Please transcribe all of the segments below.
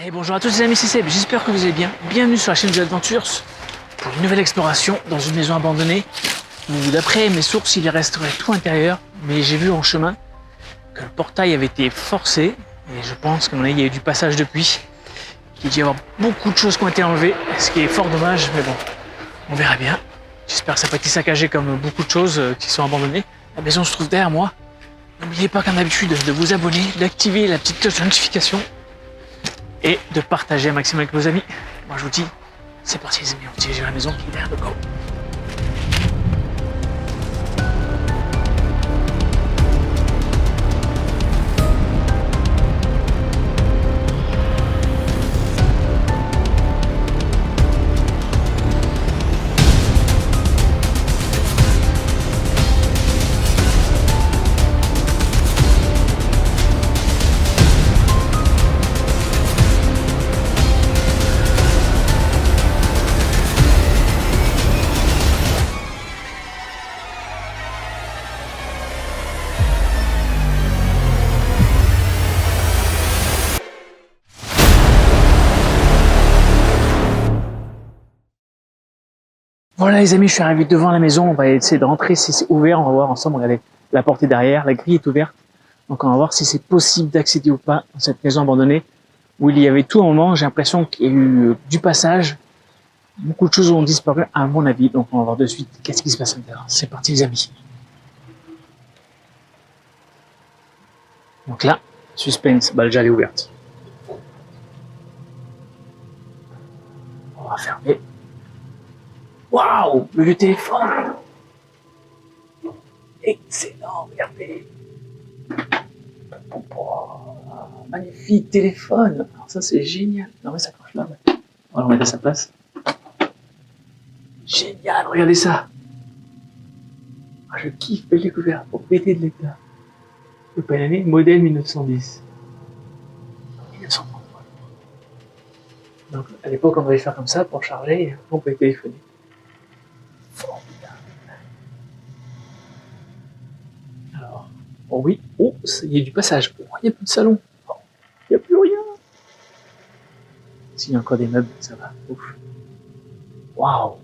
Et bonjour à tous les amis, c'est Seb, j'espère que vous allez bien. Bienvenue sur la chaîne The Adventures pour une nouvelle exploration dans une maison abandonnée où d'après mes sources il y resterait tout intérieur, mais j'ai vu en chemin que le portail avait été forcé et je pense qu'à mon avis il y a eu du passage depuis. Il doit y avoir beaucoup de choses qui ont été enlevées, ce qui est fort dommage, mais bon, on verra bien. J'espère que ça n'a pas été saccagé comme beaucoup de choses qui sont abandonnées. La maison se trouve derrière moi. N'oubliez pas comme d'habitude de vous abonner, d'activer la petite cloche de notification et de partager un maximum avec vos amis. Moi je vous dis, c'est parti les amis, on dirige vers la maison qui est derrière le go. Voilà les amis, je suis arrivé devant la maison, on va essayer de rentrer si c'est ouvert, on va voir ensemble, regardez, la porte est derrière, la grille est ouverte, donc on va voir si c'est possible d'accéder ou pas dans cette maison abandonnée, où il y avait tout un moment, j'ai l'impression qu'il y a eu du passage, beaucoup de choses ont disparu à mon avis, donc on va voir de suite qu'est-ce qui se passe à l'intérieur. C'est parti les amis. Donc là, suspense, bah déjà elle est ouverte. On va fermer. Waouh, le vieux téléphone. Excellent, regardez. Oh, magnifique téléphone. Alors ça c'est génial. Non mais ça accroche là. Ouais. On va le remettre à sa place. Génial, regardez ça. Ah, je kiffe, belle découverte pour péter de l'éclat. Je peux pas l'année, modèle 1910. 1933. Donc à l'époque on devait faire comme ça pour charger et on pouvait téléphoner. Formidable. Alors, oh oui, oh, il y a du passage. Oh, il n'y a plus de salon. Oh, il n'y a plus rien. S'il y a encore des meubles, ça va. Ouf. Waouh,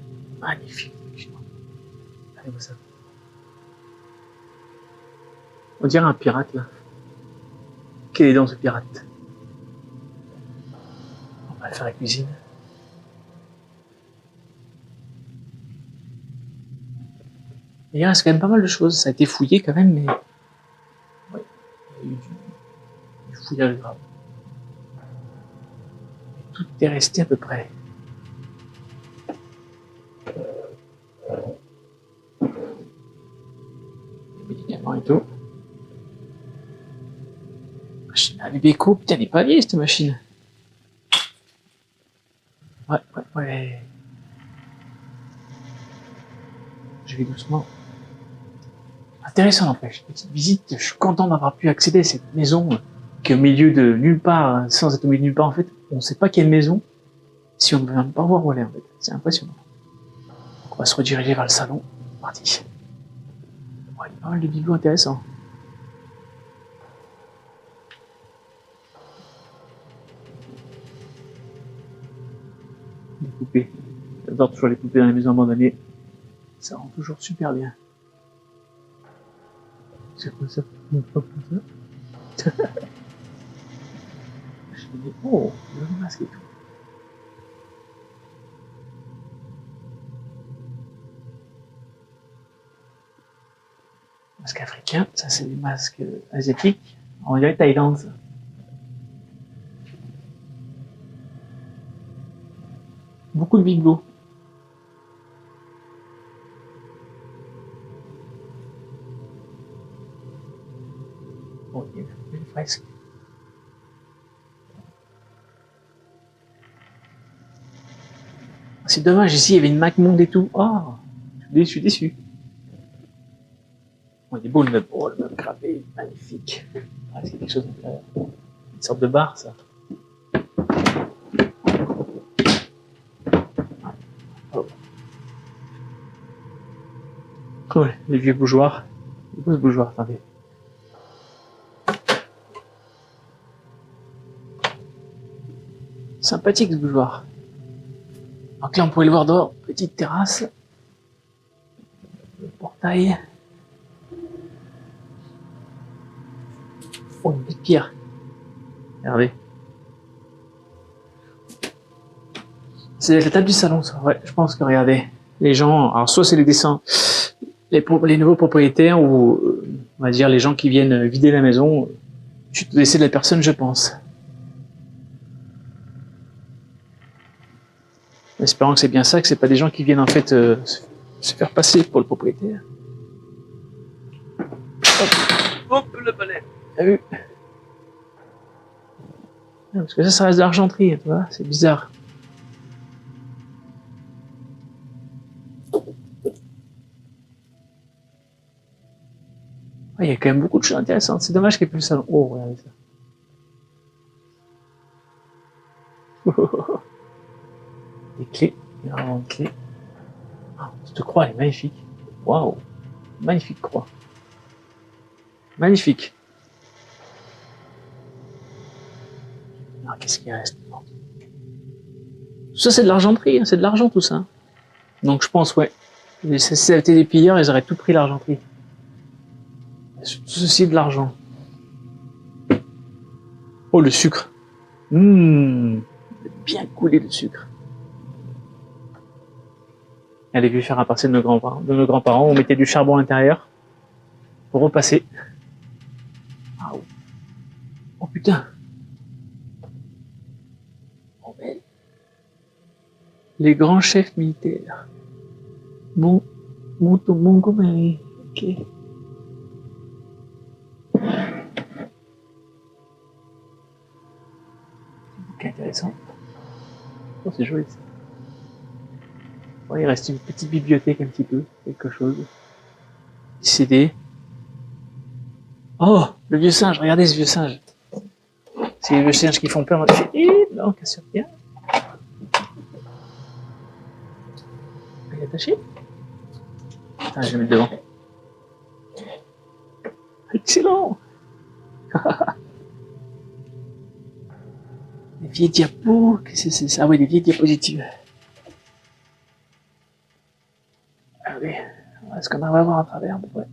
magnifique. Allez, voir ça. On dirait un pirate là. Quel est donc ce pirate? On va faire la cuisine. Il reste quand même pas mal de choses. Ça a été fouillé quand même, mais ouais, il y a eu du fouillage grave. Et tout est resté à peu près. Des médicaments et tout. Machine à Ubeco, putain, elle est pas vieille cette machine. Ouais. Je vais doucement. Intéressant n'empêche, petite visite, je suis content d'avoir pu accéder à cette maison qui est au milieu de nulle part, sans être au milieu de nulle part en fait, on ne sait pas quelle maison, si on ne veut même pas voir où elle est en fait, c'est impressionnant. Donc on va se rediriger vers le salon, parti. Ouais, il y a pas mal de bibelots intéressants. Des poupées, j'adore toujours les poupées dans les maisons abandonnées, ça rend toujours super bien. C'est quoi ça? Ça je me dis, oh, le masque et tout. Masque africain, ça c'est des masques asiatiques. On dirait Thaïlande. Ça. Beaucoup de bibelots. Bon, il y a une fresque. C'est dommage, ici il y avait une Mac Monde et tout. Oh, je suis déçu. Bon, il est beau le meuble. Oh, le meuble gravé, magnifique. Ah, c'est quelque chose d'intérieur. Une sorte de bar, ça. Oh. Cool, les vieux bougeoirs. Les beaux bougeoirs, attendez. Sympathique ce bougeoir. Donc là, on pourrait le voir dehors. Petite terrasse. Le portail. Oh, une petite pierre. Regardez. C'est la table du salon, ça. Ouais, je pense que, regardez. Les gens, alors soit c'est les dessins, les nouveaux propriétaires ou, on va dire, les gens qui viennent vider la maison. Je suis au décès de la personne, je pense. Espérant que c'est bien ça, que c'est pas des gens qui viennent en fait se faire passer pour le propriétaire. Hop, le balai. T'as vu? Parce que ça reste de l'argenterie, tu vois, c'est bizarre. Il y a quand même beaucoup de choses intéressantes. C'est dommage qu'il n'y ait plus le salon. Oh, regardez ça. Des clés. Vraiment des clés. Oh, cette croix, elle est magnifique. Waouh. Magnifique croix. Magnifique. Alors, qu'est-ce qu'il reste? Ça, c'est de l'argenterie. Hein. C'est de l'argent, tout ça. Donc, je pense, ouais. Si ça avait été des pilleurs, ils auraient tout pris l'argenterie. Tout ceci est de l'argent. Oh, le sucre. Bien coulé le sucre. Elle est venue faire un parcelle de nos grands-parents. On mettait du charbon à l'intérieur pour repasser. Ah, oh putain. Oh, mais... Les grands chefs militaires. Montgomery. Ok. C'est intéressant. Oh, c'est joli ça. Bon, il reste une petite bibliothèque un petit peu, quelque chose. Des CD. Oh, le vieux singe, regardez ce vieux singe. C'est les vieux singes qui font peur. Non, casse bien. Il est attaché. Attends, je vais le mettre devant. Excellent. Les vieilles diapos, qu'est-ce que c'est ça? Ah oui, les vieilles diapositives. Allez, est-ce qu'on arrive à voir à travers à peu près?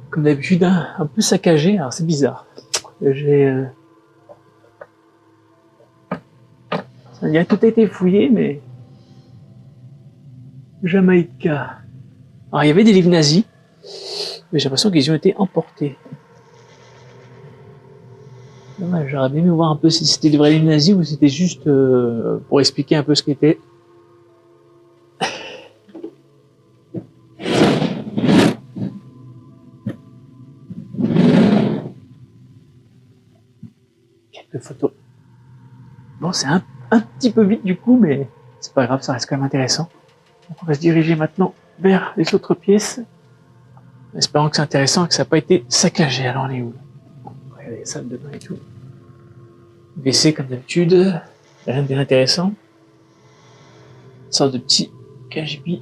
Comme d'habitude, un peu saccagé, alors c'est bizarre. J'ai... Il a tout été fouillé, mais... Jamaïca. Alors il y avait des livres nazis, mais j'ai l'impression qu'ils ont été emportés. Dommage, j'aurais bien aimé voir un peu si c'était des vrais livres nazis ou si c'était juste pour expliquer un peu ce qu'était. Quelques photos. Bon, c'est un petit peu vite du coup, mais c'est pas grave, ça reste quand même intéressant. Donc on va se diriger maintenant vers les autres pièces, en espérant que c'est intéressant et que ça n'a pas été saccagé. Alors on est où? Regardez les salles de bain et tout. WC comme d'habitude, rien de bien intéressant. Une sorte de petit KGB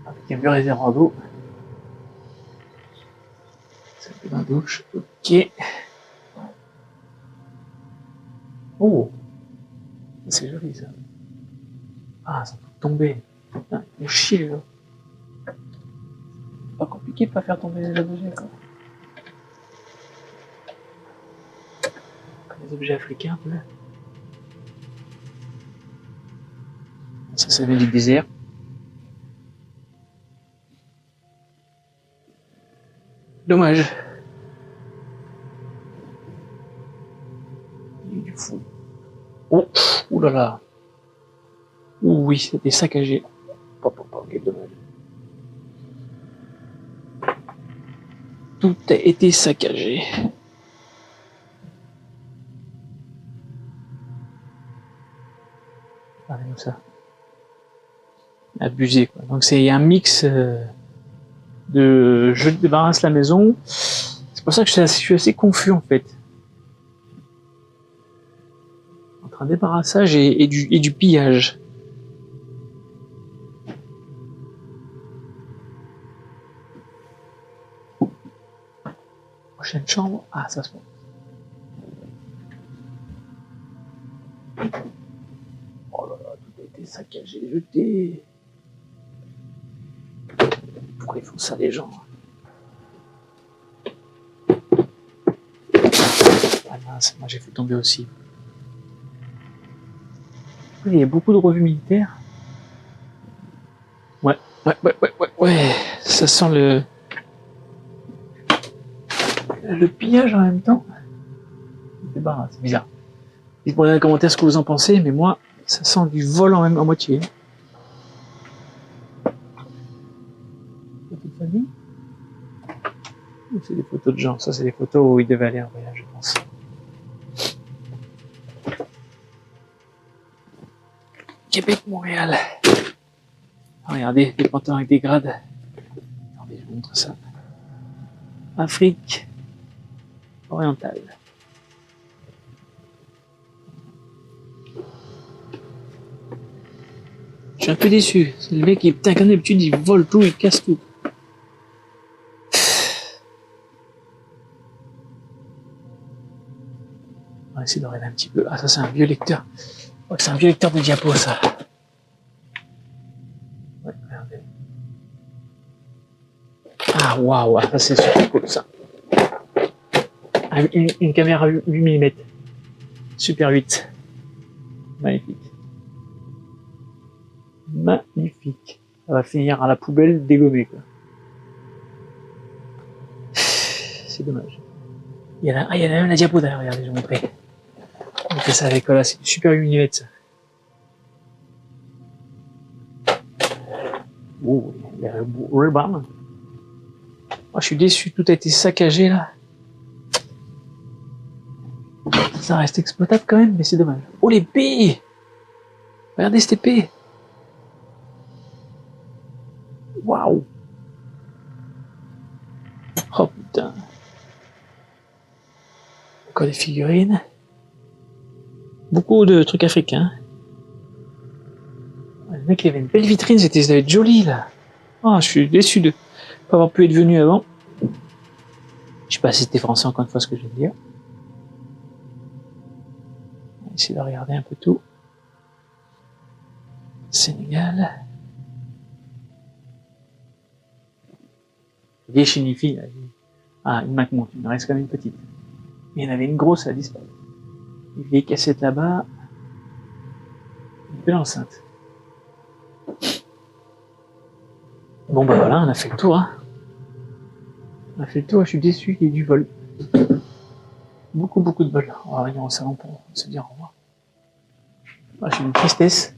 avec un vieux réservoir d'eau. Salle de bain douche, ok. Oh, c'est joli ça. Ah, ça peut tomber. Putain, ils font chier là. Pas compliqué de pas faire tomber les objets quoi. Les objets africains un peu. Ça vient du désert. Dommage. Il y a du fou. Oh, oulala. Ouh oui, c'était saccagé. Quel dommage. Tout a été saccagé. Regardez ça. Abusé quoi. Donc c'est un mix de je débarrasse la maison. C'est pour ça que je suis assez confus en fait. Entre un débarrassage et du pillage. Prochaine chambre. Ah, ça se voit. Oh là là, tout a été saccagé, jeté. Pourquoi ils font ça, les gens? Ah mince, moi j'ai fait tomber aussi. Il y a beaucoup de revues militaires. Ouais, ça sent le pillage en même temps. C'est bizarre. Dites-moi dans les commentaires ce que vous en pensez, mais moi, ça sent du vol en moitié. Photos de famille? Ou c'est des photos de gens? Ça, c'est des photos où ils devaient aller en voyage, je pense. Québec, Montréal. Regardez, des pantins avec des grades. Attendez, je vous montre ça. Afrique orientale. Je suis un peu déçu. C'est le mec qui, putain, comme d'habitude, il vole tout, il casse tout. On va essayer de regarder un petit peu. Ah, ça, c'est un vieux lecteur. Oh, c'est un vieux lecteur de diapos, ça. Ouais, regardez. Ah, waouh, ça, c'est super cool, ça. Une caméra 8 mm. Super 8. Magnifique. Magnifique. Ça va finir à la poubelle dégommée, quoi. C'est dommage. Il y en a même la diapo derrière, regardez, je vais vous montrer. On fait ça avec, voilà, c'est du super 8 mm, ça. Oh, il y a le bam. Oh, je suis déçu, tout a été saccagé, là. Ça reste exploitable quand même, mais c'est dommage. Oh, l'épée! Regardez cette épée! Waouh! Oh putain! Encore des figurines. Beaucoup de trucs africains. Le mec, il avait une belle vitrine, ça devait être joli, là. Oh, je suis déçu de pas avoir pu être venu avant. Je sais pas si c'était français, encore une fois, ce que je viens de dire. On va essayer de regarder un peu tout. Sénégal. Vieille chénifie, là. Ah, il manque, il me reste quand même une petite. Il y en avait une grosse, elle a disparu. Une vieille cassette là-bas. Une belle enceinte. Bon bah voilà, on a fait le tour. Hein. On a fait le tour, je suis déçu, il y a du vol. Beaucoup de vol. On va revenir au salon pour se dire au revoir. Ah, j'ai une tristesse.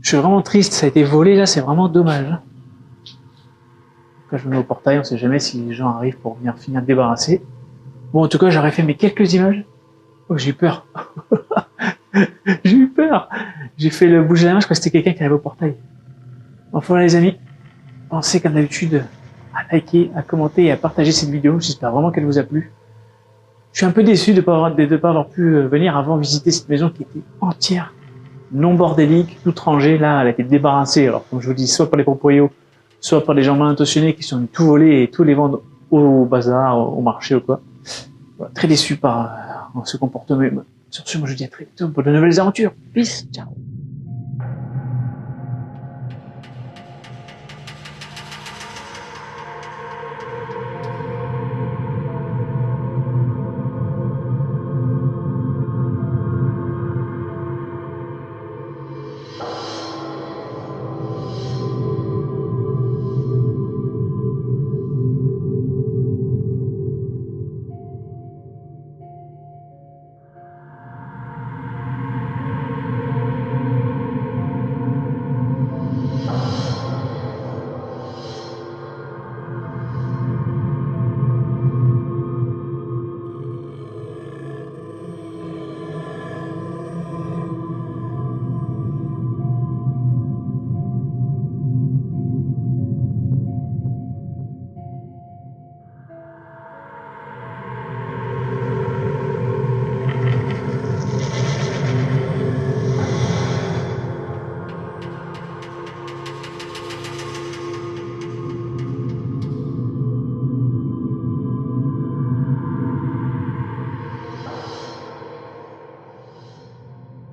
Je suis vraiment triste, ça a été volé là, c'est vraiment dommage. Hein. Quand je me mets au portail, on sait jamais si les gens arrivent pour venir finir de débarrasser. Bon, en tout cas, j'aurais fait mes quelques images. Oh, j'ai eu peur. J'ai eu peur. J'ai fait le bouger la main, je crois que c'était quelqu'un qui arrivait au portail. Enfin voilà les amis, pensez comme d'habitude à liker, à commenter et à partager cette vidéo. J'espère vraiment qu'elle vous a plu. Je suis un peu déçu de ne pas avoir pu venir avant visiter cette maison qui était entière, non bordélique, toute rangée. Là, elle a été débarrassée. Alors, comme je vous dis, soit par les proprios, soit par les gens mal intentionnés qui sont venus tout voler et tout les vendre au bazar, au marché ou quoi. Voilà, très déçu par ce comportement. Sur ce, moi je vous dis à très bientôt pour de nouvelles aventures. Peace, ciao.